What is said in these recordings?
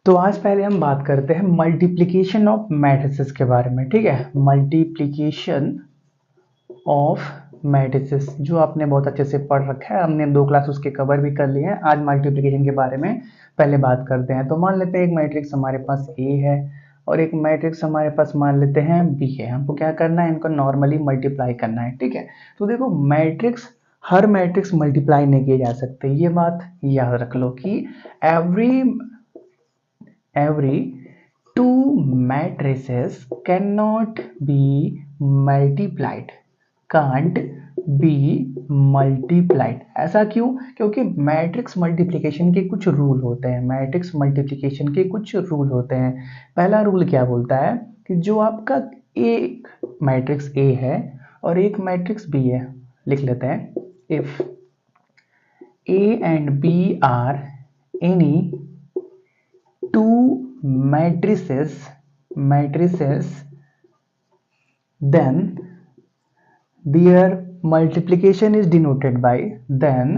तो आज पहले हम बात करते हैं मल्टीप्लिकेशन ऑफ मैट्रिसेस के बारे में। ठीक है, मल्टीप्लिकेशन ऑफ मैट्रिसेस जो आपने बहुत अच्छे से पढ़ रखा है, हमने 2 क्लास उसके कवर भी कर लिए हैं। आज मल्टीप्लिकेशन के बारे में पहले बात करते हैं। तो मान लेते हैं एक मैट्रिक्स हमारे पास ए है और एक मैट्रिक्स हमारे पास मान लेते हैं बी है। हमको क्या करना है, इनको नॉर्मली मल्टीप्लाई करना है। ठीक है, तो देखो मैट्रिक्स, हर मैट्रिक्स मल्टीप्लाई नहीं किए जा सकते, ये बात याद रख लो कि every two matrices cannot be multiplied, can't be multiplied। ऐसा क्यों? क्योंकि मैट्रिक्स मल्टीप्लिकेशन के कुछ रूल होते हैं। मैट्रिक्स मल्टीप्लिकेशन के कुछ रूल होते हैं। पहला रूल क्या बोलता है कि जो आपका एक मैट्रिक्स ए है और एक मैट्रिक्स बी है, लिख लेते हैं, if A and B are any two matrices, then their multiplication is denoted by, then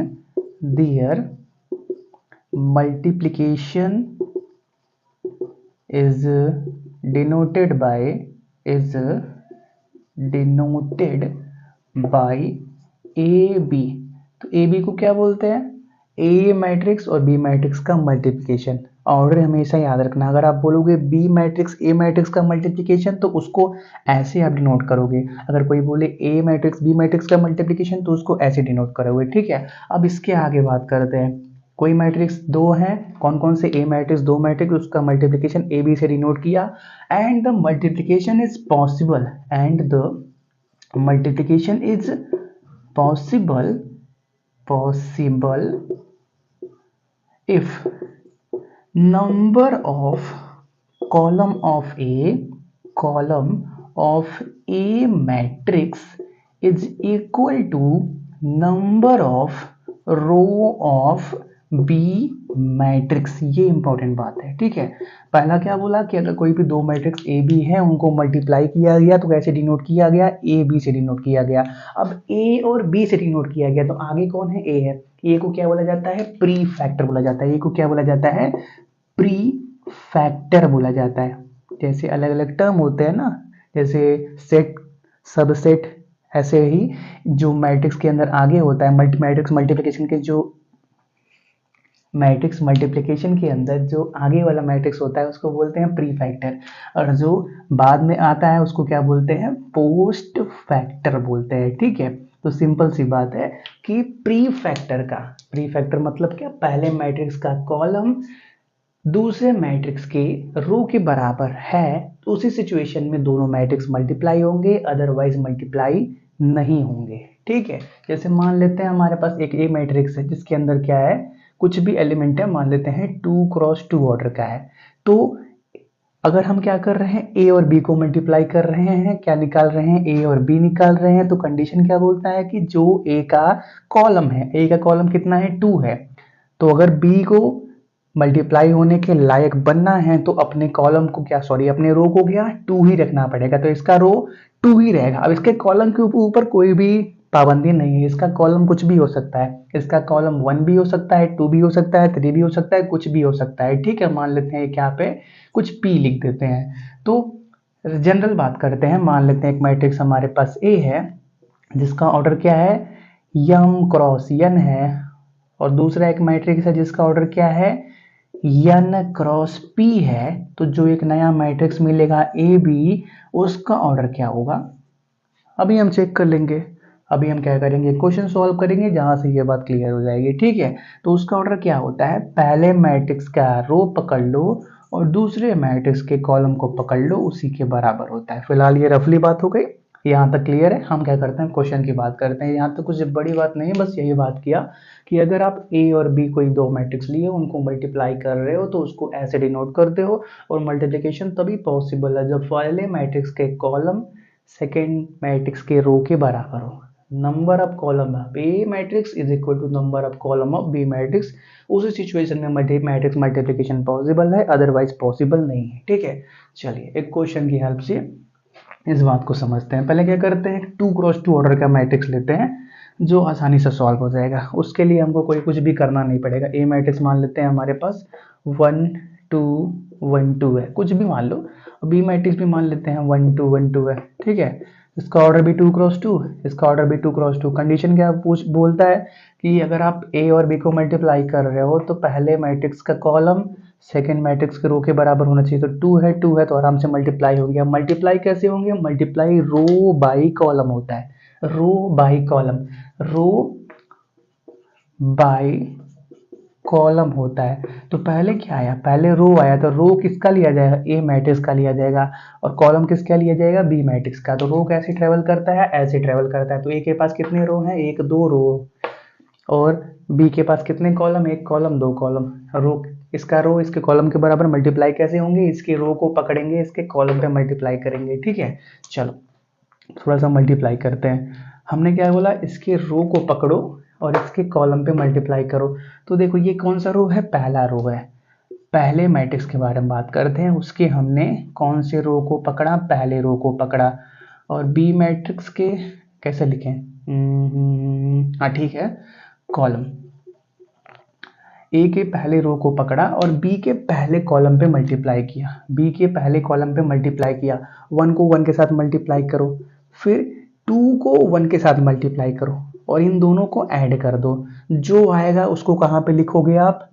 their multiplication is denoted by A B. तो ए बी को क्या बोलते हैं? ए मैट्रिक्स और बी मैट्रिक्स का मल्टीप्लिकेशन। ऑर्डर हमेशा याद रखना। अगर आप बोलोगे बी मैट्रिक्स ए मैट्रिक्स का मल्टीप्लिकेशन तो उसको ऐसे आप डिनोट करोगे। अगर कोई बोले ए मैट्रिक्स बी मैट्रिक्स का मल्टीप्लिकेशन तो उसको ऐसे डिनोट करोगे। ठीक है, अब इसके आगे बात करते हैं। कोई मैट्रिक्स दो है, कौन कौन से? ए मैट्रिक्स, दो मैट्रिक्स, उसका मल्टीप्लिकेशन ए बी से डिनोट किया। And the multiplication is possible, and the multiplication is possible if number of column of a matrix is equal to number of row of B matrix. ये important बात है। ठीक है, पहला क्या बोला कि अगर कोई भी दो मैट्रिक्स ए बी है उनको मल्टीप्लाई किया गया तो कैसे डिनोट किया गया? ए बी से डिनोट किया गया। अब ए और बी से डिनोट किया गया तो आगे कौन है? ए है। ए को क्या बोला जाता है? प्री फैक्टर बोला जाता है। ए को क्या बोला जाता है? प्री फैक्टर बोला जाता है। जैसे अलग अलग टर्म होते हैं ना, जैसे सेट, सबसेट, ऐसे ही जो मैट्रिक्स के अंदर आगे होता है, मैट्रिक्स मल्टीप्लिकेशन के अंदर जो आगे वाला मैट्रिक्स होता है उसको बोलते हैं प्री फैक्टर, और जो बाद में आता है उसको क्या बोलते हैं? पोस्ट फैक्टर बोलते हैं। ठीक है, तो सिंपल सी बात है कि प्री फैक्टर मतलब क्या? पहले मैट्रिक्स का कॉलम दूसरे मैट्रिक्स के रो के बराबर है तो उसी सिचुएशन में दोनों मैट्रिक्स मल्टीप्लाई होंगे, अदरवाइज मल्टीप्लाई नहीं होंगे। ठीक है, जैसे मान लेते हैं हमारे पास एक ए मैट्रिक्स है जिसके अंदर क्या है, कुछ भी एलिमेंट है, मान लेते हैं 2x2 ऑर्डर का है। तो अगर हम क्या कर रहे हैं, ए और बी को मल्टीप्लाई कर रहे हैं, क्या निकाल रहे हैं? ए और बी निकाल रहे हैं। तो कंडीशन क्या बोलता है कि जो ए का कॉलम है, ए का कॉलम कितना है? 2 है। तो अगर बी को मल्टीप्लाई होने के लायक बनना है तो अपने कॉलम को क्या, सॉरी अपने रो को क्या 2 ही रखना पड़ेगा। तो इसका रो 2 ही रहेगा। अब इसके कॉलम के ऊपर कोई भी पाबंदी नहीं है, इसका कॉलम कुछ भी हो सकता है। इसका कॉलम 1 भी हो सकता है, 2 भी हो सकता है, 3 भी हो सकता है, कुछ भी हो सकता है। ठीक है, मान लेते हैं यहाँ पे कुछ p लिख देते हैं। तो जनरल बात करते हैं, मान लेते हैं एक मैट्रिक्स हमारे पास A है जिसका ऑर्डर क्या है? m क्रॉस n है, और दूसरा एक मैट्रिक्स है जिसका ऑर्डर क्या है? n क्रॉस p है। तो जो एक नया मैट्रिक्स मिलेगा AB, उसका ऑर्डर क्या होगा? अभी हम चेक कर लेंगे। अभी हम क्या करेंगे, क्वेश्चन सॉल्व करेंगे जहां से ये बात क्लियर हो जाएगी। ठीक है, तो उसका ऑर्डर क्या होता है? पहले मैट्रिक्स का रो पकड़ लो और दूसरे मैट्रिक्स के कॉलम को पकड़ लो, उसी के बराबर होता है। फिलहाल ये रफली बात हो गई, यहाँ तक क्लियर है। हम क्या करते हैं, क्वेश्चन की बात करते हैं। यहाँ तक कुछ बड़ी बात नहीं है, बस यही बात किया कि अगर आप ए और बी कोई दो मैट्रिक्स लिए, उनको मल्टीप्लाई कर रहे हो तो उसको ऐसे डिनोट करते हो। और मल्टीप्लिकेशन तभी पॉसिबल है जब पहले मैट्रिक्स के कॉलम सेकेंड मैट्रिक्स के रो के बराबर हो। Number of column of A matrix is equal to number of column of B matrix. उसी सिचुएशन में मैट्रिक्स मल्टीप्लिकेशन पॉसिबल है, अदरवाइज पॉसिबल नहीं है। ठीक है, चलिए एक क्वेश्चन की हेल्प से इस बात को समझते हैं। पहले क्या करते हैं, 2x2 ऑर्डर का मैट्रिक्स लेते हैं जो आसानी से सॉल्व हो जाएगा। उसके लिए हमको कोई कुछ भी करना नहीं पड़ेगा। ए मैट्रिक्स मान लेते हैं हमारे पास 1 2 1 2 है, कुछ भी मान लो। बी मैट्रिक्स भी मान लेते हैं 1 2 1 2 है, ठीक है। इसका ऑर्डर भी 2 क्रॉस 2, इसका ऑर्डर भी 2 क्रॉस 2। कंडीशन क्या पूछ बोलता है कि अगर आप ए और बी को मल्टीप्लाई कर रहे हो तो पहले मैट्रिक्स का कॉलम सेकेंड मैट्रिक्स के रो के बराबर होना चाहिए। तो 2 है तो आराम से मल्टीप्लाई हो गया। मल्टीप्लाई कैसे होंगे? मल्टीप्लाई रो बाई कॉलम होता है, row by column, row by column होता है। तो पहले क्या आया? पहले रो आया, तो रो किसका लिया जाएगा? ए मैट्रिक्स का लिया जाएगा, और कॉलम किसका लिया जाएगा? बी मैट्रिक्स का। तो रो कैसे ट्रेवल करता है? ऐसे ट्रेवल करता है। तो ए के पास कितने रो हैं? एक, दो रो, और बी के पास कितने कॉलम? एक कॉलम, दो कॉलम। रो, इसका रो इसके कॉलम के बराबर मल्टीप्लाई कैसे होंगे? इसके रो को पकड़ेंगे, इसके कॉलम पे मल्टीप्लाई करेंगे, ठीक है। चलो थोड़ा सा मल्टीप्लाई करते हैं। हमने क्या बोला? इसके रो को पकड़ो और इसके कॉलम पे मल्टीप्लाई करो। तो देखो ये कौन सा रो है? पहला रो है। पहले मैट्रिक्स के बारे में बात करते हैं, उसके हमने कौन से रो को पकड़ा? पहले रो को पकड़ा। और बी मैट्रिक्स के कैसे लिखें? हाँ ठीक है, कॉलम। ए के पहले रो को पकड़ा और बी के पहले कॉलम पे मल्टीप्लाई किया, बी के पहले कॉलम पे मल्टीप्लाई किया। 1 को 1 के साथ मल्टीप्लाई करो, फिर 2 को 1 के साथ मल्टीप्लाई करो और इन दोनों को ऐड कर दो। जो आएगा उसको कहाँ पे लिखोगे आप?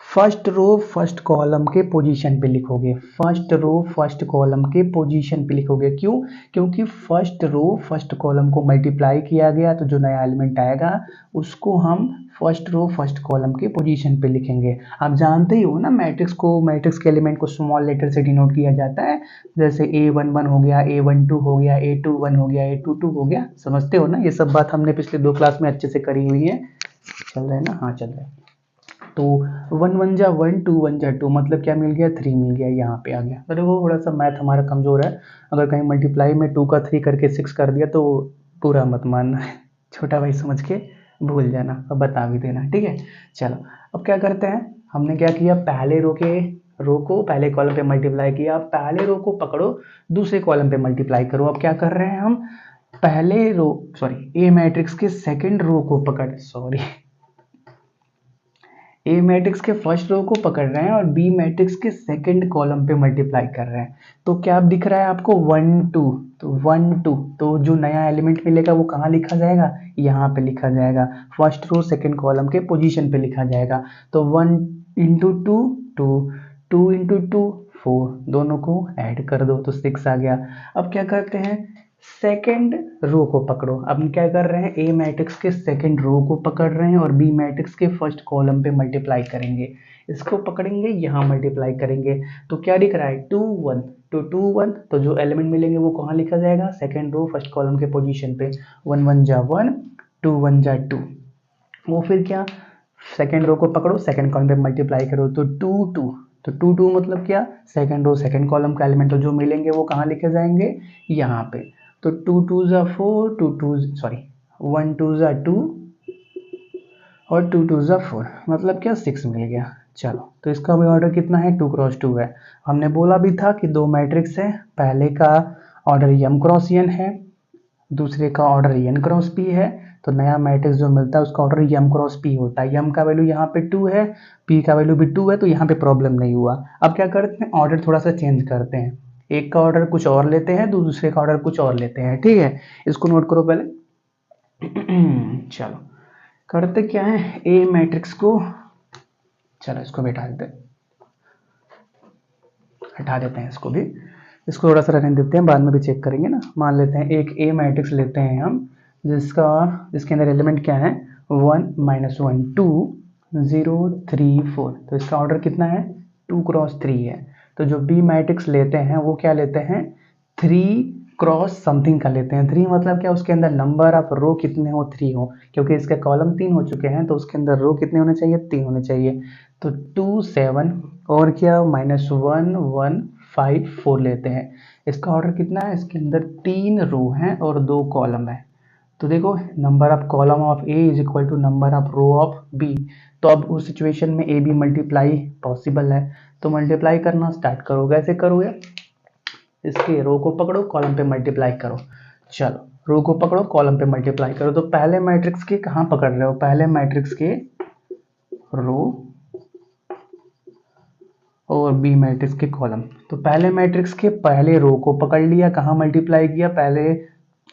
फर्स्ट रो फर्स्ट कॉलम के पोजीशन पे लिखोगे, फर्स्ट रो फर्स्ट कॉलम के पोजीशन पे लिखोगे। क्यों? क्योंकि फर्स्ट रो फर्स्ट कॉलम को मल्टीप्लाई किया गया, तो जो नया एलिमेंट आएगा उसको हम फर्स्ट रो फर्स्ट कॉलम के पोजीशन पे लिखेंगे। आप जानते ही हो ना मैट्रिक्स को, मैट्रिक्स के एलिमेंट को स्मॉल लेटर से डिनोट किया जाता है। जैसे A11 हो गया, A12 हो गया, A21 हो गया, A22 हो गया। समझते हो ना? ये सब बात हमने पिछले 2 क्लास में अच्छे से करी हुई है। चल रहा है ना? हाँ चल रहा है। तो 1 1 जा 1, 2 1 जा 2, मतलब क्या मिल गया? 3 मिल गया, यहाँ पे आ गया। तो देखो थोड़ा सा मैथ हमारा कमजोर है। अगर कहीं मल्टीप्लाई में 2 का 3 करके 6 कर दिया तो पूरा मत मानना, छोटा भाई समझ के भूल जाना और बता भी देना, ठीक है। चलो अब क्या करते हैं? हमने क्या किया? पहले रो को पहले कॉलम पे मल्टीप्लाई किया। पहले रो को पकड़ो, दूसरे कॉलम पे मल्टीप्लाई करो। अब क्या कर रहे हैं हम? पहले रो सॉरी ए मैट्रिक्स के सेकेंड रो को पकड़ सॉरी ए मैट्रिक्स के फर्स्ट रो को पकड़ रहे हैं और बी मैट्रिक्स के सेकंड कॉलम पे मल्टीप्लाई कर रहे हैं। तो क्या दिख रहा है आपको? 1 2, तो 1 2, तो जो नया एलिमेंट मिलेगा वो कहाँ लिखा जाएगा? यहाँ पे लिखा जाएगा, फर्स्ट रो सेकंड कॉलम के पोजीशन पे लिखा जाएगा। तो 1 इंटू 2 2, 2 इंटू 2 4, दोनों को ऐड कर दो तो 6 आ गया। अब क्या करते हैं? सेकेंड रो को पकड़ो। अब हम क्या कर रहे हैं? ए मैट्रिक्स के सेकेंड रो को पकड़ रहे हैं और बी मैट्रिक्स के फर्स्ट कॉलम पे मल्टीप्लाई करेंगे। इसको पकड़ेंगे, यहाँ मल्टीप्लाई करेंगे। तो क्या दिख रहा है? 2 1, तो 2 1, तो जो एलिमेंट मिलेंगे वो कहाँ लिखा जाएगा? सेकेंड रो फर्स्ट कॉलम के पोजीशन पे। 1 1 जा 1, 2 1 जा 2। वो फिर क्या? सेकेंड रो को पकड़ो, सेकेंड कॉलम पे मल्टीप्लाई करो, तो 2 2, तो 2 2 मतलब क्या? सेकेंड रो सेकेंड कॉलम का एलिमेंट, तो जो मिलेंगे वो कहाँ लिखे जाएंगे? यहाँ पे। तो 2 2 जा 4, 1 2 जा 2 और 2 2 जा 4, मतलब क्या? 6 मिल गया। चलो तो इसका भी ऑर्डर कितना है? 2 क्रॉस 2 है। हमने बोला भी था कि 2 मैट्रिक्स है, पहले का ऑर्डर m क्रॉस n है, दूसरे का ऑर्डर n क्रॉस p है। तो नया मैट्रिक्स जो मिलता है उसका ऑर्डर m क्रॉस p होता है। m का वैल्यू यहाँ पे 2 है, p का वैल्यू भी 2 है, तो यहाँ पे प्रॉब्लम नहीं हुआ। अब क्या करते हैं? ऑर्डर थोड़ा सा चेंज करते हैं, एक का ऑर्डर कुछ और लेते हैं, दूसरे का ऑर्डर कुछ और लेते हैं, ठीक है। इसको नोट करो पहले। चलो करते क्या है? ए मैट्रिक्स को, चलो इसको भी हटा देते हैं इसको भी, इसको थोड़ा सा रहने देते हैं, बाद में भी चेक करेंगे ना। मान लेते हैं एक ए मैट्रिक्स लेते हैं हम, जिसके अंदर एलिमेंट क्या है? 1 -1 2 0 3 4। तो इसका ऑर्डर कितना है? 2 क्रॉस 3 है। तो जो बी मैट्रिक्स लेते हैं वो क्या लेते हैं? 3 क्रॉस समथिंग का लेते हैं। 3 मतलब क्या? उसके अंदर नंबर ऑफ रो कितने हो? 3 हो, क्योंकि इसके कॉलम 3 हो चुके हैं तो उसके अंदर रो कितने होने चाहिए? 3 होने चाहिए। तो 2 7 और क्या? -1 1 5 4 लेते हैं। इसका ऑर्डर कितना है? इसके अंदर 3 रो हैं और 2 कॉलम है। तो देखो number of column of A is equal to number of row of B. तो अब उस सिचुएशन में ए बी मल्टीप्लाई पॉसिबल है, तो मल्टीप्लाई करना स्टार्ट करो। कैसे करोगे? इसके रो को पकड़ो, कॉलम पे मल्टीप्लाई करो। चलो रो को पकड़ो, कॉलम पे मल्टीप्लाई करो। तो पहले मैट्रिक्स के कहाँ पकड़ रहे हो? पहले मैट्रिक्स के रो बी मैट्रिक्स के कॉलम। तो पहले मैट्रिक्स के पहले रो को पकड़ लिया, कहाँ मल्टीप्लाई किया, पहले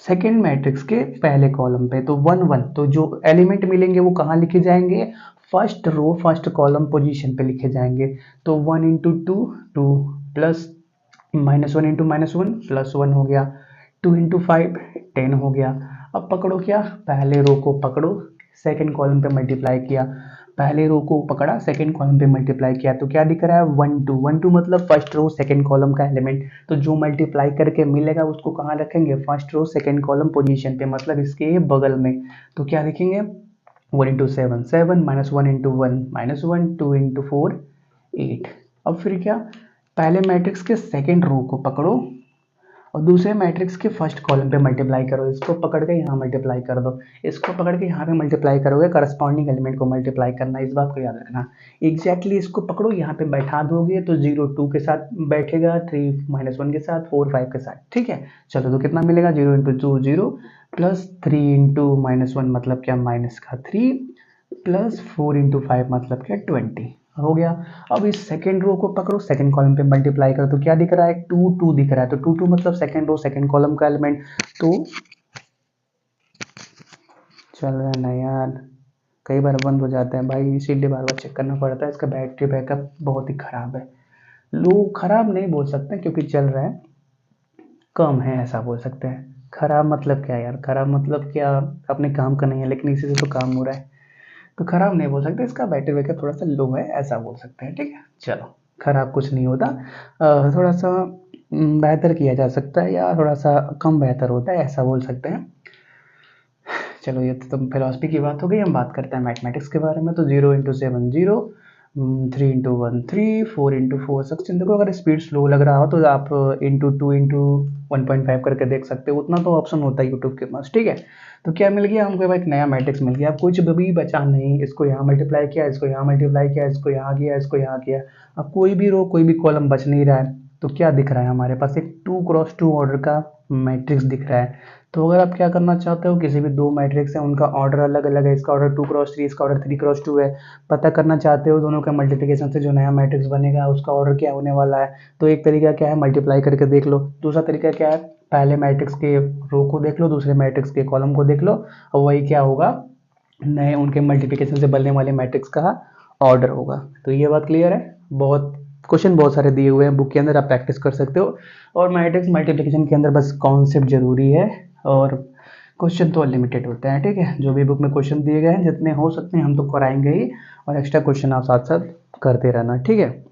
सेकेंड मैट्रिक्स के पहले कॉलम पे, तो 1 1। तो जो एलिमेंट मिलेंगे वो कहाँ लिखे जाएंगे, first row first column position पे लिखे जाएंगे। तो 1 इंटू 2 2 प्लस -1 इंटू -1 +1 हो गया, 2 इंटू 5 10 हो गया। अब पकड़ो क्या, पहले रो को पकड़ो, सेकेंड कॉलम पे मल्टीप्लाई किया, पहले रो को पकड़ा सेकेंड कॉलम पे मल्टीप्लाई किया, तो क्या दिख रहा है 1 2 1 2 मतलब फर्स्ट रो सेकेंड कॉलम का एलिमेंट। तो जो मल्टीप्लाई करके मिलेगा उसको कहाँ रखेंगे, first row second column position पे, मतलब इसके बगल में। तो क्या लिखेंगे 1 इंटू 7 7 -1 इंटू 1 -1 2 इंटू 4 8। अब फिर क्या, पहले मैट्रिक्स के सेकेंड रो को पकड़ो और दूसरे मैट्रिक्स के फर्स्ट कॉलम पे मल्टीप्लाई करो, इसको पकड़ के यहाँ मल्टीप्लाई कर दो, इसको पकड़ के यहाँ पे मल्टीप्लाई करोगे, करस्पॉन्डिंग एलिमेंट को मल्टीप्लाई करना, इस बात को याद रखना। एग्जैक्टली इसको पकड़ो यहाँ पे बैठा दोगे तो 0 2 के साथ बैठेगा, 3 -1 के साथ, 4 5 के साथ, ठीक है। चलो तो कितना मिलेगा, 0 इंटू 2 0 प्लस 3 इंटू -1 मतलब क्या -3 प्लस 4 इंटू 5 मतलब क्या 20 हो गया। अब इस सेकेंड रो को पकड़ो, सेकेंड कॉलम पे मल्टीप्लाई करो, तो क्या दिख रहा है 2 2 दिख रहा है, तो 2 2 मतलब सेकेंड रो सेकेंड कॉलम का एलिमेंट। तो चल रहा है ना यार, कई बार बंद हो जाता है भाई, इसीलिए बार बार चेक करना पड़ता है, इसका बैटरी बैकअप बहुत ही खराब है। लो खराब नहीं बोल सकते क्योंकि चल रहा है, कम है ऐसा बोल सकते हैं। खराब मतलब क्या यार, खराब मतलब क्या, अपने काम का नहीं है लेकिन इसी से तो काम हो रहा है, तो खराब नहीं बोल सकते, इसका बैटरी बैकअप थोड़ा सा लो है ऐसा बोल सकते हैं, ठीक है। चलो खराब कुछ नहीं होता, थोड़ा सा बेहतर किया जा सकता है या थोड़ा सा कम बेहतर होता है ऐसा बोल सकते हैं। चलो ये तो फिलोसफी की बात हो गई, हम बात करते हैं मैथमेटिक्स के बारे में। तो 0 इंटू 7 0, 3 इंटू 1 3 4 इंटू 4 16। देखो अगर स्पीड स्लो लग रहा हो तो आप इंटू 2 इंटू 1.5 करके देख सकते हो, उतना तो ऑप्शन होता है यूट्यूब के पास, ठीक है। तो क्या मिल गया हमको, एक नया मैट्रिक्स मिल गया, अब कुछ भी बचा नहीं, इसको यहाँ मल्टीप्लाई किया, इसको यहाँ मल्टीप्लाई किया, इसको यहाँ किया, इसको यहाँ किया, अब कोई भी रो कोई भी कॉलम बच नहीं रहा है। तो क्या दिख रहा है हमारे पास, एक 2x2 ऑर्डर का मैट्रिक्स दिख रहा है। तो अगर आप क्या करना चाहते हो, किसी भी दो मैट्रिक्स है उनका ऑर्डर अलग अलग है, इसका ऑर्डर 2x3 इसका ऑर्डर 3x2 है, पता करना चाहते हो दोनों का मल्टीप्लिकेशन से जो नया मैट्रिक्स बनेगा उसका ऑर्डर क्या होने वाला है, तो एक तरीका क्या है मल्टीप्लाई करके देख लो, दूसरा तरीका क्या है पहले मैट्रिक्स के रो को देख लो, दूसरे मैट्रिक्स के कॉलम को देख लो, और वही क्या होगा, नए उनके मल्टीप्लिकेशन से बनने वाले मैट्रिक्स का ऑर्डर होगा। तो ये बात क्लियर है, बहुत क्वेश्चन बहुत सारे दिए हुए हैं बुक के अंदर, आप प्रैक्टिस कर सकते हो। और मैट्रिक्स मल्टीप्लिकेशन के अंदर बस कॉन्सेप्ट जरूरी है, और क्वेश्चन तो अनलिमिटेड होते हैं, ठीक है। जो भी बुक में क्वेश्चन दिए गए हैं जितने हो सकते हैं हम तो कराएंगे ही, और एक्स्ट्रा क्वेश्चन आप साथ साथ करते रहना, ठीक है।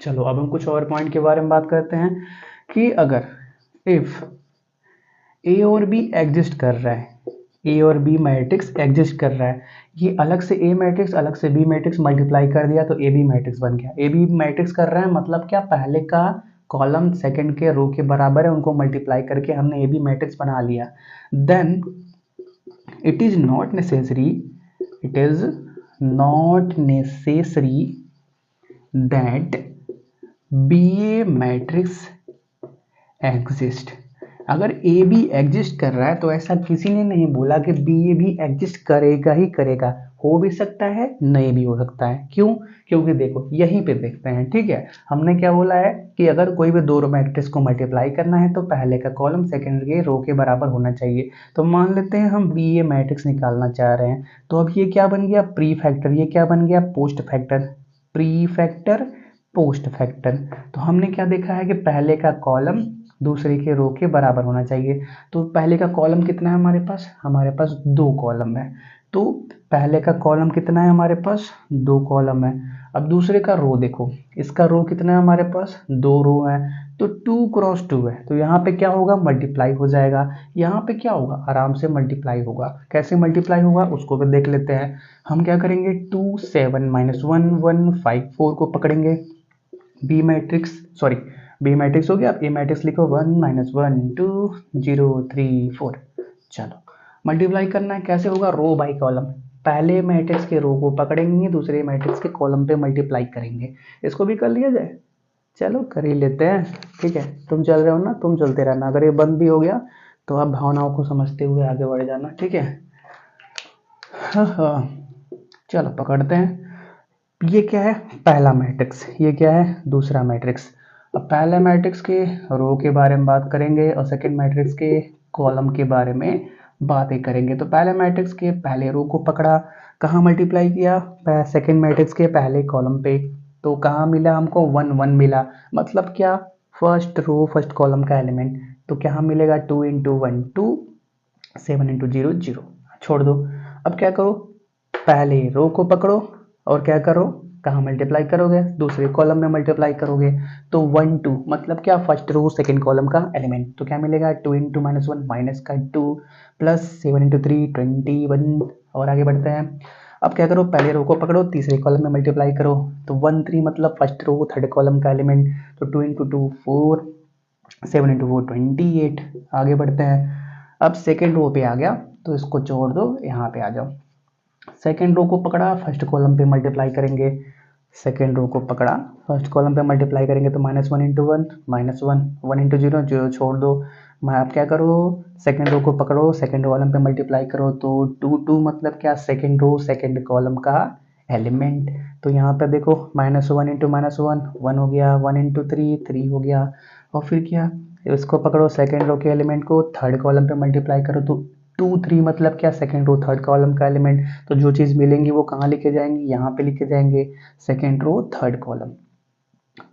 चलो अब हम कुछ और पॉइंट के बारे में बात करते हैं कि अगर इफ ए और बी एग्जिस्ट कर रहा है, ए और बी मैट्रिक्स एग्जिस्ट कर रहा है, ये अलग से ए मैट्रिक्स अलग से बी मैट्रिक्स मल्टीप्लाई कर दिया तो ए बी मैट्रिक्स बन गया। ए बी मैट्रिक्स कर रहा है मतलब क्या, पहले का कॉलम सेकंड के रो के बराबर है, उनको मल्टीप्लाई करके हमने ए बी मैट्रिक्स बना लिया। Then it is not necessary, it is not necessary that B A matrix exist. अगर ए बी एग्जिस्ट कर रहा है तो ऐसा किसी ने नहीं बोला कि बी ए भी एग्जिस्ट करेगा ही करेगा, हो भी सकता है नहीं भी हो सकता है। क्यों, क्योंकि देखो यहीं पे देखते हैं, ठीक है। हमने क्या बोला है कि अगर कोई भी दो मैट्रिक्स को मल्टीप्लाई करना है तो पहले का कॉलम सेकंड के रो के बराबर होना चाहिए। तो मान लेते हैं हम बी ए मैट्रिक्स निकालना चाह रहे हैं, तो अब ये क्या बन गया प्री फैक्टर, ये क्या बन गया post factor, pre factor post factor. तो हमने क्या देखा है कि पहले का कॉलम दूसरे के रो के बराबर होना चाहिए। तो पहले का कॉलम कितना है हमारे पास दो कॉलम है, तो पहले का कॉलम कितना है हमारे पास, दो कॉलम है। अब दूसरे का रो देखो, इसका रो कितना है हमारे पास, दो रो है, तो 2x2 है, तो यहाँ पे क्या होगा मल्टीप्लाई हो जाएगा, यहाँ पे क्या होगा आराम से मल्टीप्लाई होगा। कैसे मल्टीप्लाई होगा उसको भी देख लेते हैं। हम क्या करेंगे 2 7 -1 1 5 4 को पकड़ेंगे, B matrix sorry B matrix हो गया, अब ए मैट्रिक्स लिखो 1 -1 2 0 3 4। चलो मल्टीप्लाई करना है, कैसे होगा रो बाय कॉलम, पहले मैट्रिक्स के रो को पकड़ेंगे दूसरे मैट्रिक्स के कॉलम पे मल्टीप्लाई करेंगे। इसको भी कर लिया जाए, चलो कर ही लेते हैं, ठीक है। तुम चल रहे हो ना, तुम चलते रहना, अगर ये बंद भी हो गया तो आप भावनाओं को समझते हुए आगे बढ़ जाना, ठीक है। हाँ चलो पकड़ते हैं, ये क्या है पहला मैट्रिक्स, ये क्या है दूसरा मैट्रिक्स। अब पहले मैट्रिक्स के रो के बारे में बात करेंगे और सेकंड मैट्रिक्स के कॉलम के बारे में बातें करेंगे। तो पहले मैट्रिक्स के पहले रो को पकड़ा, कहाँ मल्टीप्लाई किया, सेकंड मैट्रिक्स के पहले कॉलम पे, तो कहाँ मिला हमको 1 1 मिला, मतलब क्या फर्स्ट रो फर्स्ट कॉलम का एलिमेंट, तो क्या मिलेगा 2 इंटू 1 2, 7 इंटू 0 0, छोड़ दो। अब क्या करो, पहले रो को पकड़ो और क्या करो, कहाँ मल्टीप्लाई करोगे, दूसरे कॉलम में मल्टीप्लाई करोगे, तो 1 2 मतलब क्या फर्स्ट रो सेकंड कॉलम का एलिमेंट, तो क्या मिलेगा 2 इंटू माइनस वन माइनस का 2 प्लस 7 इंटू 3 21। और आगे बढ़ते हैं। अब क्या करो, पहले रो को पकड़ो तीसरे कॉलम में मल्टीप्लाई करो, तो 1 3 मतलब फर्स्ट रो थर्ड कॉलम का एलिमेंट, तो 2 इंटू 2 4, 7 इंटू 4 28। आगे बढ़ते हैं। अब सेकेंड रो पे आ गया तो इसको छोड़ दो, यहाँ पे आ जाओ। सेकेंड रो को पकड़ा फर्स्ट कॉलम पे मल्टीप्लाई करेंगे, सेकेंड रो को पकड़ा फर्स्ट कॉलम पे मल्टीप्लाई करेंगे, तो minus one into one minus one, 1 into zero zero छोड़ दो। मैं आप क्या करो, सेकेंड रो को पकड़ो सेकेंड कॉलम पे मल्टीप्लाई करो, तो 2 2 मतलब क्या सेकेंड रो सेकेंड कॉलम का एलिमेंट, तो यहाँ पे देखो minus one into minus one one हो गया, 1 इंटू थ्री थ्री हो गया। और फिर क्या, इसको पकड़ो सेकेंड रो के एलिमेंट को थर्ड कॉलम पे मल्टीप्लाई करो, तो 2 3 मतलब क्या सेकेंड रो थर्ड कॉलम का एलिमेंट, तो जो चीज़ मिलेंगी वो कहाँ लिखे जाएंगी, यहाँ पे लिखे जाएंगे second row third column.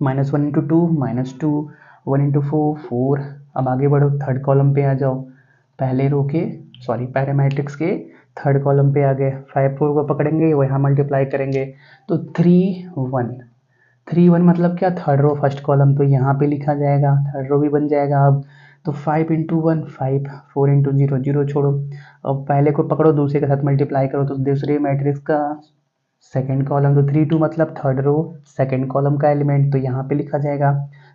Minus one into two minus two, 1 into four four. अब आगे बढ़ो थर्ड कॉलम पे आ जाओ, पहले रो के सॉरी पहले मैट्रिक्स के थर्ड कॉलम पे आ गए, 5 4 को पकड़ेंगे वो यहाँ मल्टीप्लाई करेंगे, तो 3 1 3 1 मतलब क्या थर्ड रो फर्स्ट कॉलम, तो यहाँ पे लिखा जाएगा थर्ड रो भी बन जाएगा। अब तो 5 into one 5, 4 into zero zero छोड़ो। अब पहले को पकड़ो दूसरे के साथ मल्टीप्लाई करो, तो दूसरे मैट्रिक्स का सेकेंड कॉलम, तो 3 2 मतलब थर्ड रो सेकेंड कॉलम का एलिमेंट, तो यहाँ पे लिखा जाएगा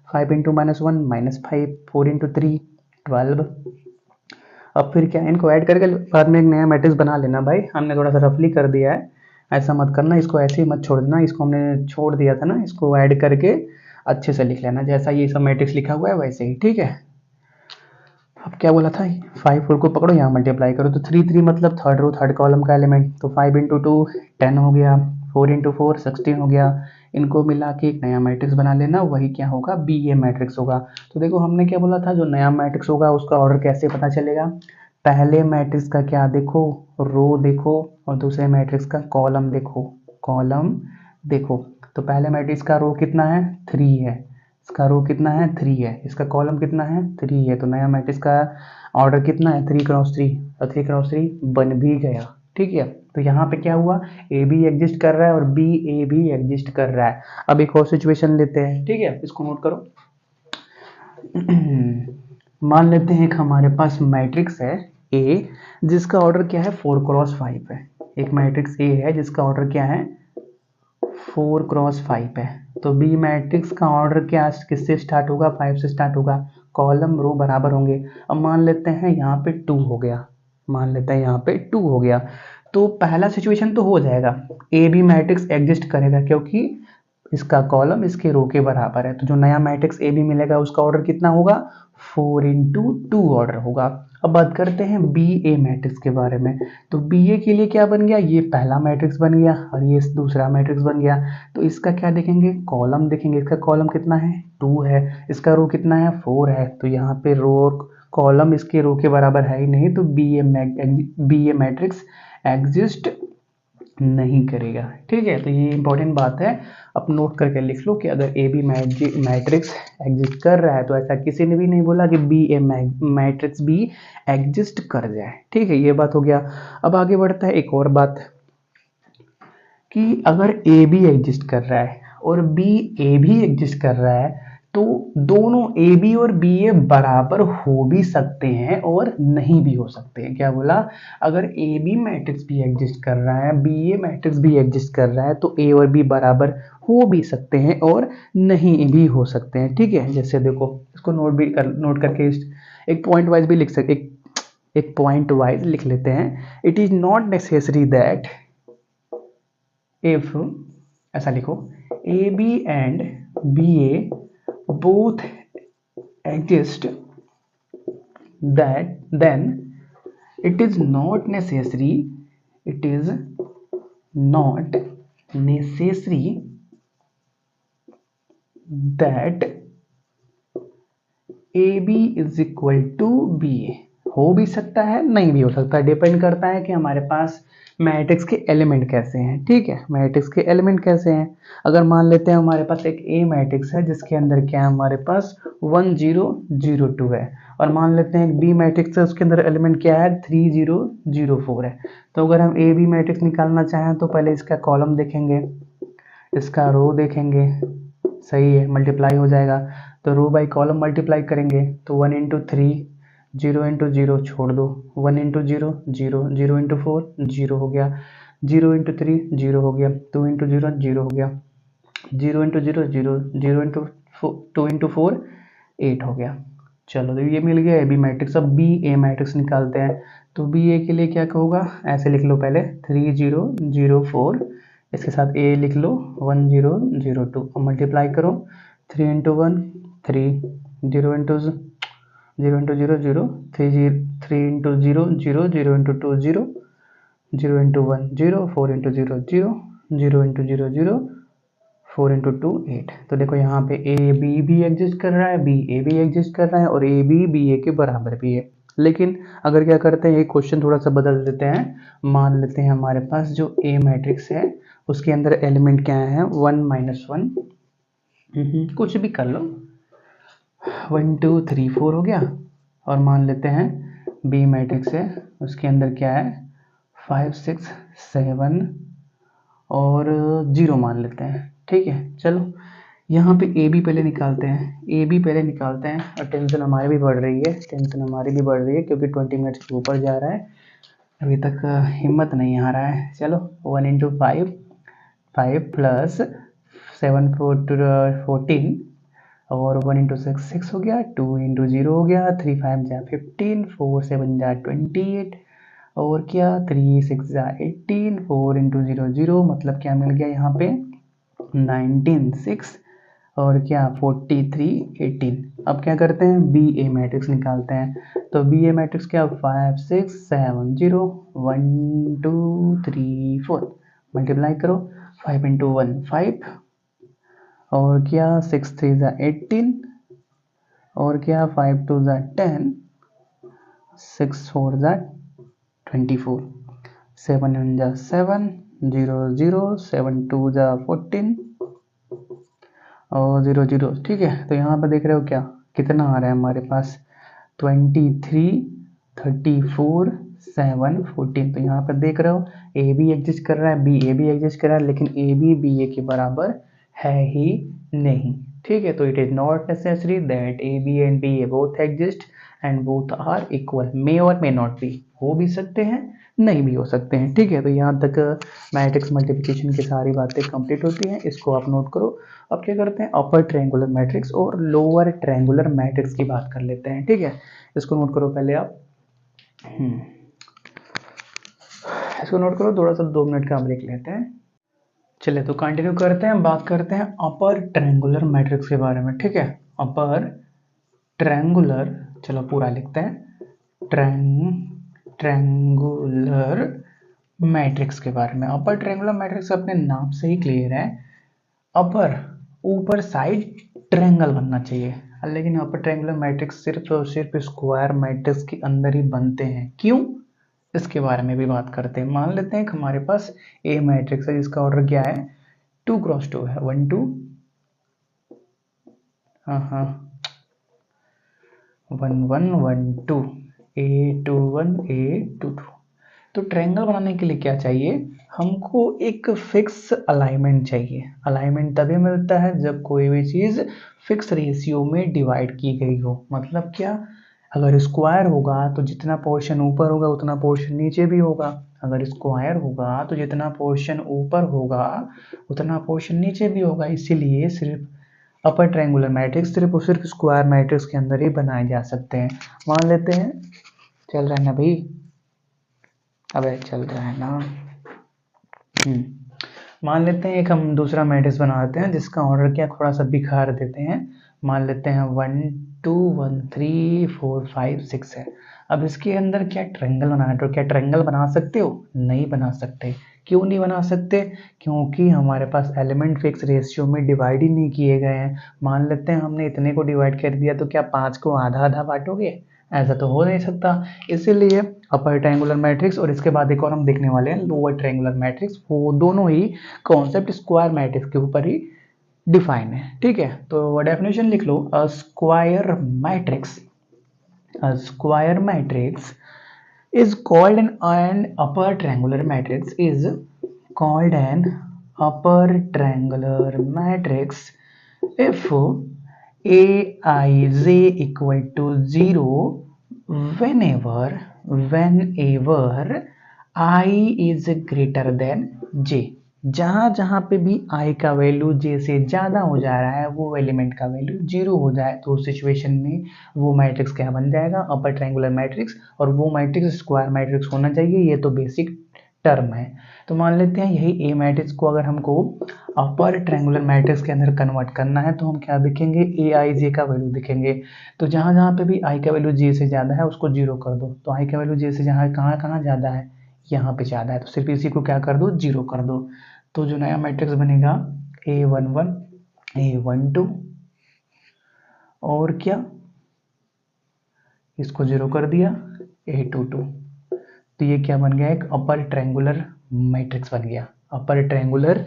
5 into minus one minus five, 4 into three 12। अब फिर क्या, इनको ऐड करके बाद में एक नया मैट्रिक्स बना लेना भाई, हमने थोड़ा सा रफली कर दिया है, ऐसा मत करना, इसको ऐसे ही मत छोड़ देना, इसको हमने छोड़ दिया था ना, इसको ऐड करके अच्छे से लिख लेना, जैसा ये सब मैट्रिक्स लिखा हुआ है वैसे ही, ठीक है। अब क्या बोला था, 5 4 को पकड़ो यहाँ मल्टीप्लाई करो, तो 3 3 मतलब थर्ड रो थर्ड कॉलम का एलिमेंट, तो 5 इंटू टू 10 हो गया, 4 इंटू फोर 16 हो गया। इनको मिला के एक नया मैट्रिक्स बना लेना, वही क्या होगा बी ए मैट्रिक्स होगा। तो देखो हमने क्या बोला था, जो नया मैट्रिक्स होगा उसका ऑर्डर कैसे पता चलेगा, पहले मैट्रिक्स का क्या देखो, रो देखो, और दूसरे मैट्रिक्स का कॉलम देखो, कॉलम देखो। तो पहले मैट्रिक्स का रो कितना है 3 है, इसका रो कितना है 3 है, इसका कॉलम कितना है 3 है, तो नया मैट्रिक्स का ऑर्डर कितना है 3 क्रॉस 3, और 3 क्रॉस 3 बन भी गया, ठीक है। तो यहाँ पे क्या हुआ, ए भी एग्जिस्ट कर रहा है और बी ए भी एग्जिस्ट कर रहा है। अब एक और सिचुएशन लेते हैं, ठीक है, इसको नोट करो। मान लेते हैं एक हमारे पास मैट्रिक्स है ए, जिसका ऑर्डर क्या है 4 क्रॉस 5 है, एक मैट्रिक्स ए है जिसका ऑर्डर क्या है 4 क्रॉस 5 है, तो बी मैट्रिक्स का ऑर्डर क्या किससे स्टार्ट होगा 5 से स्टार्ट होगा, कॉलम रो बराबर होंगे। अब मान लेते हैं यहाँ पे 2 हो गया, मान लेते हैं यहाँ पे 2 हो गया, तो पहला सिचुएशन तो हो जाएगा, ए बी मैट्रिक्स एग्जिस्ट करेगा क्योंकि इसका कॉलम इसके रो के बराबर है, तो जो नया मैट्रिक्स ए बी मिलेगा उसका ऑर्डर कितना होगा 4 इंटू टू ऑर्डर होगा। अब बात करते हैं बी ए मैट्रिक्स के बारे में, तो बी ए के लिए क्या बन गया, ये पहला मैट्रिक्स बन गया और ये दूसरा मैट्रिक्स बन गया, तो इसका क्या देखेंगे कॉलम देखेंगे, इसका कॉलम कितना है 2 है, इसका रो कितना है 4 है, तो यहाँ पे रो कॉलम इसके रो के बराबर है ही नहीं, तो बी ए मैट्रिक्स एग्जिस्ट नहीं करेगा, ठीक है। तो ये इंपॉर्टेंट बात है, अब नोट करके लिख लो कि अगर ए बी मैट्रिक्स एग्जिस्ट कर रहा है तो ऐसा किसी ने भी नहीं बोला कि बी ए मैट्रिक्स भी एग्जिस्ट कर जाए, ठीक है, ये बात हो गया। अब आगे बढ़ता है एक और बात, कि अगर ए भी एग्जिस्ट कर रहा है और बी ए भी एग्जिस्ट कर रहा है, तो दोनों ए बी और बी ए बराबर हो भी सकते हैं और नहीं भी हो सकते हैं। क्या बोला, अगर ए बी मैट्रिक्स भी एग्जिस्ट कर रहा है बी ए मैट्रिक्स भी एग्जिस्ट कर रहा है, तो ए और बी बराबर हो भी सकते हैं और नहीं भी हो सकते हैं, ठीक है। जैसे देखो इसको नोट करके एक पॉइंट वाइज भी लिख सकते, एक पॉइंट वाइज लिख लेते हैं। It is not necessary that if, ऐसा लिखो, A B and B A both exist, that then it is not necessary, it is not necessary that A B is equal to B A. हो भी सकता है, नहीं भी हो सकता, डिपेंड करता है कि हमारे पास मैट्रिक्स के एलिमेंट कैसे हैं। ठीक है, मैट्रिक्स के एलिमेंट कैसे हैं। अगर मान लेते हैं हमारे पास एक ए मैट्रिक्स है जिसके अंदर क्या है, हमारे पास 1 0 0 2 है, और मान लेते हैं एक बी मैट्रिक्स है उसके अंदर एलिमेंट क्या है, 3 0 0 4 है। तो अगर हम ए बी मैट्रिक्स निकालना चाहें तो पहले इसका कॉलम देखेंगे, इसका रो देखेंगे, सही है, मल्टीप्लाई हो जाएगा। तो रो बाई कॉलम मल्टीप्लाई करेंगे तो 1 इंटू 3 0 इंटू 0 छोड़ दो, 1 इंटू 0 0 0 इंटू 4 0 हो गया, 0 इंटू 3 0 हो गया, 2 इंटू 0 0 हो गया, 0 इंटू 0 0 0 इंटू 2 इंटू 4 8 हो गया। चलो तो ये मिल गया ए बी मैट्रिक्स। अब बी ए मैट्रिक्स निकालते हैं। तो बी ए के लिए क्या होगा, ऐसे लिख लो पहले 3 0 0 4, इसके साथ ए लिख लो 1 0 0 2, और मल्टीप्लाई करो 3 into 1 3, 0 into 0 into 0 0, 3 into 0 0, 0 into 2 0, 0 into 1 0, 4 into 0 0, 0 into 0 0, 4 into 2 8। तो देखो यहाँ पे ए बी भी एग्जिस्ट कर रहा है, बी ए भी एग्जिस्ट कर रहा है, और ए बी ए के बराबर भी है। लेकिन अगर क्या करते हैं, ये क्वेश्चन थोड़ा सा बदल देते हैं। मान लेते हैं हमारे पास जो ए मैट्रिक्स है उसके अंदर एलिमेंट क्या है, 1 -1, कुछ भी कर लो, 1 2 3 4 हो गया। और मान लेते हैं बी मैट्रिक्स है उसके अंदर क्या है, 5 6 7 और 0 मान लेते हैं। ठीक है, चलो यहाँ पे ए बी पहले निकालते हैं, ए बी पहले निकालते हैं। और टेंशन हमारी भी बढ़ रही है, टेंशन हमारी भी बढ़ रही है क्योंकि 20 मिनट्स के ऊपर जा रहा है, अभी तक हिम्मत नहीं आ रहा है। चलो 1 इंटू 5, 5 प्लस 7 4 14, और 1 इंटू 6 6 हो गया, 2 इंटू 0 हो गया, 3 5 जा 15, 4 7 जा 28, और क्या 3 6 जा 18, 4 इंटू 0 0, मतलब क्या मिल गया यहाँ पे 19 6, और क्या 43 18। अब क्या करते हैं, बी ए मैट्रिक्स निकालते हैं। तो बी ए मैट्रिक्स क्या, 5 6 7 0 1 2 3 4, मल्टीप्लाई करो, 5 इंटू 1 5, और क्या 6 3 जा 18, और क्या 5 2 जा 10, 6 4 जा 24, 7 1 जा 7, 0 0, 7 2 जा 14, और 0 0। ठीक है, तो यहाँ पर देख रहे हो क्या कितना आ रहा है हमारे पास, 23 34 7 14। तो यहाँ पर देख रहे हो ए बी एग्जिस्ट कर रहा है, बी ए भी एग्जिस्ट कर रहा है, लेकिन ए बी ए के बराबर है ही नहीं। ठीक है, तो it is not necessary that A B and B A both exist and both are equal. May और मे नॉट बी, हो भी सकते हैं, नहीं भी हो सकते हैं। ठीक है, तो यहाँ तक मैट्रिक्स मल्टीप्लिकेशन की सारी बातें कंप्लीट होती हैं, इसको आप नोट करो। अब क्या करते हैं, अपर ट्रायंगुलर मैट्रिक्स और लोअर ट्रायंगुलर मैट्रिक्स की बात कर लेते हैं। ठीक है, इसको नोट करो पहले आप, इसको नोट करो, थोड़ा सा 2 मिनट का ब्रेक लेते हैं। चलिए तो कंटिन्यू करते हैं, बात करते हैं अपर ट्रायंगुलर मैट्रिक्स के बारे में। ठीक है, अपर ट्रायंगुलर, चलो पूरा लिखते हैं, ट्रायंगुलर मैट्रिक्स के बारे में। अपर ट्रायंगुलर मैट्रिक्स अपने नाम से ही क्लियर है, अपर ऊपर साइड ट्रायंगल बनना चाहिए। लेकिन अपर ट्रायंगुलर मैट्रिक्स सिर्फ और सिर्फ स्क्वायर मैट्रिक्स के अंदर ही बनते हैं, क्यों, इसके बारे में भी बात करते हैं। मान लेते हैं कि हमारे पास ए मैट्रिक्स है जिसका ऑर्डर क्या है, 2 क्रॉस 2 है, 1 2, हाँ 1 1 1 2, A21 A22। तो ट्रायंगल बनाने के लिए क्या चाहिए, हमको एक फिक्स अलाइनमेंट चाहिए। अलाइनमेंट तभी मिलता है जब कोई भी चीज़ फिक्स रेशियो में डिवाइड की गई हो। मतलब क्या, अगर स्क्वायर होगा तो जितना पोर्शन ऊपर होगा उतना पोर्शन नीचे भी होगा, अगर स्क्वायर होगा तो जितना पोर्शन ऊपर होगा उतना पोर्शन नीचे भी होगा। इसीलिए सिर्फ अपर ट्रायंगुलर मैट्रिक्स सिर्फ और सिर्फ स्क्वायर मैट्रिक्स के अंदर ही बनाए जा सकते हैं। मान लेते हैं, चल रहा है ना भाई, अबे चल रहा है ना, मान लेते हैं एक हम दूसरा मैट्रिक्स बनाते हैं जिसका ऑर्डर क्या थोड़ा सा बिखार देते हैं। मान लेते हैं 1 2 1 3 4 5 6 है। अब इसके अंदर क्या ट्रायंगल बनाना है, तो क्या ट्रायंगल बना सकते हो, नहीं बना सकते। क्यों नहीं बना सकते? क्योंकि हमारे पास एलिमेंट फिक्स रेशियो में डिवाइड ही नहीं किए गए हैं। मान लेते हैं हमने इतने को डिवाइड कर दिया, तो क्या 5 को आधा आधा बांटोगे? ऐसा तो हो नहीं सकता। इसीलिए अपर ट्रायंगुलर मैट्रिक्स और इसके बाद एक और हम देखने वाले हैं लोअर ट्रायंगुलर मैट्रिक्स, वो दोनों ही कॉन्सेप्ट स्क्वायर मैट्रिक्स के ऊपर ही डिफाइन है। ठीक है, तो डेफिनेशन लिख लो। A square matrix is called an upper triangular matrix if aij equal to 0 whenever I is greater than j। जहां जहां पे भी i का वैल्यू j से ज्यादा हो जा रहा है, वो एलिमेंट का वैल्यू 0 हो जाए, तो उस सिचुएशन में वो मैट्रिक्स क्या बन जाएगा? Upper triangular matrix. और वो मैट्रिक्स स्क्वायर मैट्रिक्स होना चाहिए, ये तो बेसिक टर्म है। तो मान लेते हैं यही ए मैट्रिक्स को अगर हमको अपर ट्रायंगुलर मैट्रिक्स के अंदर कन्वर्ट करना है, तो हम क्या दिखेंगे? ए आई जे का वैल्यू दिखेंगे। तो जहां जहां पे भी आई का वैल्यू जे से ज्यादा है उसको 0 कर दो। तो आई का वैल्यू जे से जहां कहाँ कहाँ ज्यादा है? यहाँ पे ज्यादा है, तो सिर्फ इसी को क्या कर दो? 0 कर दो। तो जो नया मैट्रिक्स बनेगा A11 A12 और क्या, इसको 0 कर दिया A22। तो ये क्या बन गया? एक अपर ट्रायंगुलर मैट्रिक्स बन गया, अपर ट्रायंगुलर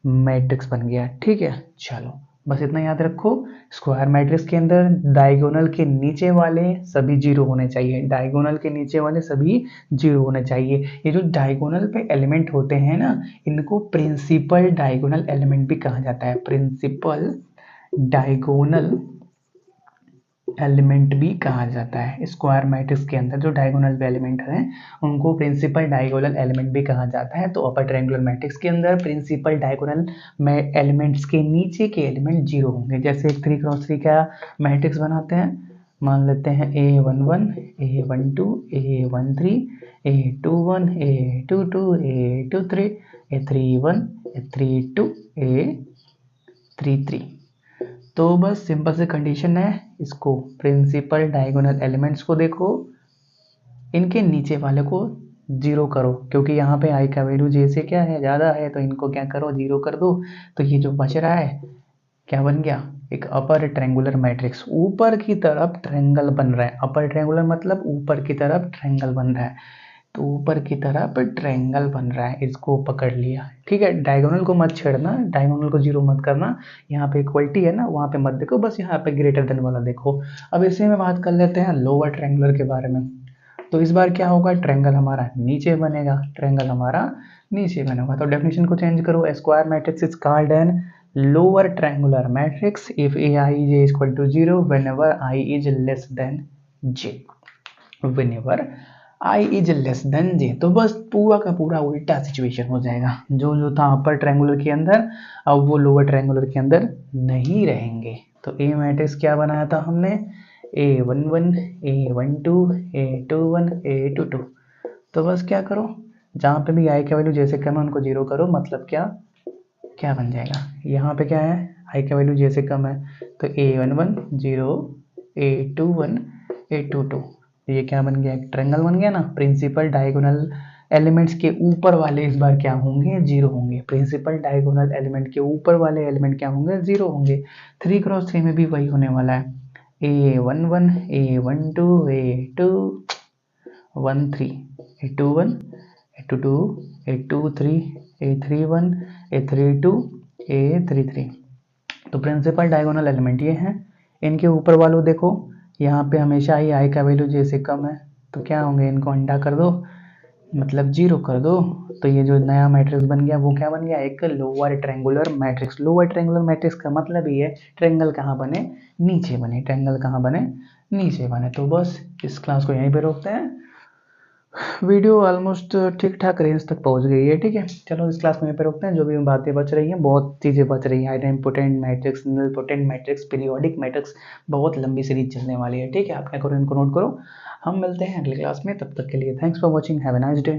मैट्रिक्स बन गया। ठीक है, चलो बस इतना याद रखो। स्क्वायर मैट्रिक्स के अंदर डायगोनल के नीचे वाले सभी 0 होने चाहिए, डायगोनल के नीचे वाले सभी 0 होने चाहिए। ये जो डायगोनल पे एलिमेंट होते हैं ना, इनको प्रिंसिपल डायगोनल एलिमेंट भी कहा जाता है। प्रिंसिपल डायगोनल एलिमेंट भी कहा जाता है। स्क्वायर मैट्रिक्स के अंदर जो डायगोनल एलिमेंट हैं उनको प्रिंसिपल डायगोनल एलिमेंट भी कहा जाता है। तो अपर ट्रायंगुलर मैट्रिक्स के अंदर प्रिंसिपल डायगोनल एलिमेंट्स के नीचे के एलिमेंट 0 होंगे। जैसे एक 3x3 का मैट्रिक्स बनाते हैं, मान लेते हैं A11 A12 A13 A21 A22 A23 A31 A32 A33। तो बस सिंपल से कंडीशन है, इसको प्रिंसिपल डायगोनल एलिमेंट्स को देखो, इनके नीचे वाले को 0 करो, क्योंकि यहाँ पे आई का वैल्यू जे से क्या है? ज़्यादा है, तो इनको क्या करो? 0 कर दो। तो ये जो बच रहा है क्या बन गया? एक अपर ट्रायंगुलर मैट्रिक्स। ऊपर की तरफ ट्रायंगल बन रहा है, अपर ट्रायंगुलर मतलब ऊपर की तरफ ट्रायंगल बन रहा है, तो ऊपर की तरफ ट्रायंगल बन रहा है, इसको पकड़ लिया। ठीक है, डायगोनल को मत छेड़ना, डायगोनल को 0 मत करना। यहाँ पे इक्वलिटी है ना, वहाँ पे मत देखो, बस यहाँ पे ग्रेटर देन वाला देखो। अब इसी में बात कर लेते हैं लोअर ट्रायंगुलर के बारे में। तो इस बार क्या होगा? ट्रायंगल हमारा नीचे बनेगा, ट्रायंगल हमारा नीचे बनेगा। तो डेफिनेशन को चेंज करो। Square matrix is called an lower triangular matrix if ai is equal to 0 whenever I is less than j। whenever I is less than j, तो बस पूरा का पूरा उल्टा सिचुएशन हो जाएगा। जो जो था अपर ट्रायंगुलर के अंदर, अब वो लोअर ट्रायंगुलर के अंदर नहीं रहेंगे। तो ए मैट्रिक्स क्या बनाया था हमने? A11 A12 A21 A22। तो बस क्या करो, जहाँ पे भी आई का वैल्यू जैसे कम है उनको 0 करो। मतलब क्या बन जाएगा? यहाँ पे क्या है? आई का वैल्यू जैसे कम है, तो A11 0 A21 A22। ये क्या बन गया? एक ट्रायंगल बन गया ना। प्रिंसिपल डायगोनल एलिमेंट्स के ऊपर वाले इस बार क्या होंगे? 0 होंगे। प्रिंसिपल डायगोनल एलिमेंट के ऊपर वाले एलिमेंट क्या होंगे? 0 होंगे। 3x3 में भी वही होने वाला है। A11 A12 A213 A21 A22 A23 A31 A32 A33। तो प्रिंसिपल डायगोनल एलिमेंट ये हैं। इनके ऊपर वालों देखो, यहाँ पे हमेशा ही आई का वैल्यू जैसे कम है, तो क्या होंगे? इनको अंडा कर दो, मतलब 0 कर दो। तो ये जो नया मैट्रिक्स बन गया वो क्या बन गया? एक lower triangular matrix. Lower triangular matrix का मतलब ये है ट्रायंगल कहाँ बने? नीचे बने। ट्रायंगल कहाँ बने? नीचे बने। तो बस इस क्लास को यहीं पे रोकते हैं। वीडियो ऑलमोस्ट ठीक ठाक रेंज तक पहुंच गई है। ठीक है, चलो इस क्लास में यहीं पे रोकते हैं। जो भी बातें बच रही हैं, बहुत चीज़ें बच रही हैं, idempotent matrix, nilpotent matrix, periodic matrix, बहुत लंबी सीरीज चलने वाली है। ठीक है, आप क्या करो, इनको नोट करो। हम मिलते हैं अगली क्लास में, तब तक के लिए thanks for watching, have a nice day.